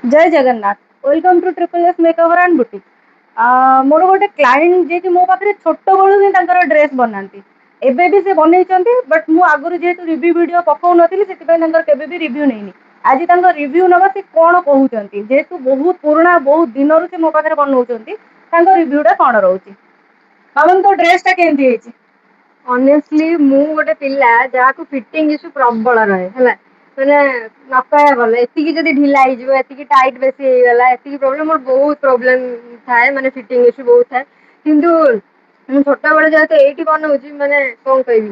जय Jagannath. Welcome to triple S makeover and boutique. मोर गोटे क्लाएंट जे कि मो पाखे छोट बड़ू ही ड्रेस बनाती एबे भी से बनई बट मु आगुरी जेहेतु रिव्यू वीडियो पकाऊ नथिली केबे भी रिव्यू नहीं आज रिव्यू नवा से कौन कहते जेहेतु बहुत पुराना बहुत दिन से मो पाखे बनाऊँच रिव्यूटा कौन रोचे हम तो ड्रेसटा केमती है ऑनेस्टली मु गोटे पिला जहाँ को फिटिंग इश्यू प्रबल रहे है मैंने न कह गले एति जदि ढिला हो टाइट बेसी होगला एति प्रोब्लेम मोर बहुत प्रोब्लेम थाए माने फिटिंग इश्यू बहुत थाए किंतु मु छोट बेले जेहेतु एठी बनाऊँच माने कौन कहबी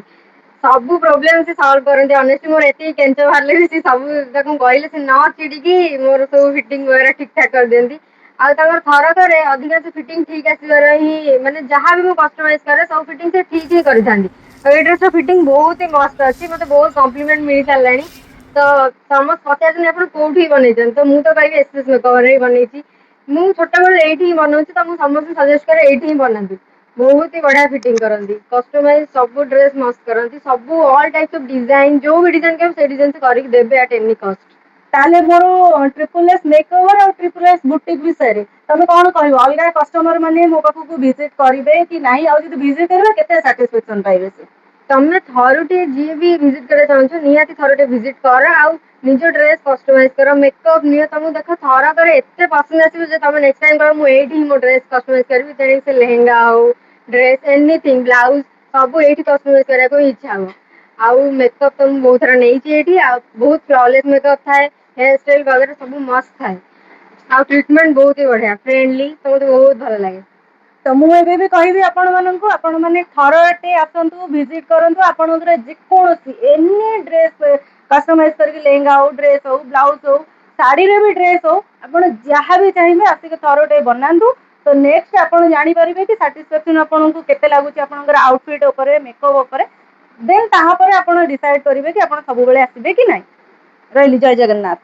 सब प्रोब्लेम से सॉल्व करते ऑनेस्टली मोर एति केंच बाहर भी सी सब कहले से न चिड़िकी मोर सब फिटिंग वगैरह ठीक ठाक कर दियंती आ थर थे अधिकांश फिटिंग ठीक आसवर ही माने जहाँ भी कस्टमाइज करे सब फिटिंग से ठीक ही कर ड्रेस फिटिंग बहुत ही मस्त अच्छी मतलब बहुत कॉम्प्लीमेंट मिल सारे तो समस्त पचार आप कौटी बनई तो मुझे तो कह एसएस मेकओवर ही बनई मुझे छोट बेले ये बनाऊँ तो मुझे समस्त सजेस्ट करे ये बनातु बहुत ही बढ़िया फिटिंग करती कस्टमाइज सब ड्रेस मस्त करती सब ऑल टाइप्स ऑफ डिजाइन जो भी डिजाइन कह से डिजाइन से करके देबे एट एनी कॉस्ट ताले मोर ट्रिपल एस मेकओवर और ट्रिपल एस बुटीक विषय तुम कौन कह अलग कस्टमर मैंने मो पाखक विजिट करेंगे कि नहीं आज विजिट करेंगे केते साटिस्फैक्शन पाइबे से तमें थरुटे जी भी विजिट करा चाहूँ निहाती थरुटे विजिट कर आउ निज ड्रेस कस्टमाइज कर मेकअप नियो तुम देख थर करे एत पसंद आसो तुम नेक्स्ट टाइम कह मुझे मो ड्रेस कस्टमाइज करी तेणु से लेहेंगा हो ड्रेस एनीथिंग ब्लाउज सब ये कस्टमाइज करने इच्छा हम आउ मेकअप तो मुझे बहुत थर नहीं बहुत फ्लॉलेस मेकअप थाए हेयर स्टाइल वगैरह सब मस्त थाए आ ट्रिटमेंट बहुत ही बढ़िया फ्रेंडली तो मुझे बहुत भल लगे तो मुझे भी कहबी आपण मैंने थरटे आसतु विजिट करूँ आपंकर जेकोसी एनी ड्रेस कस्टमाइज करके लेहेंगा हो ड्रेस हो ब्लाउज हो शाड़ी रे भी ड्रेस हो आप जहाँ भी चाहिए आसिक थरटे बनातु तो नेक्स्ट आप जानीपारे कि साटिस्फैक्शन आपको केते लगुच आउटफिट मेकअप देन तापर आप डिसाइड करेंगे कि आप सब आसबे कि ना रही जय जगन्नाथ।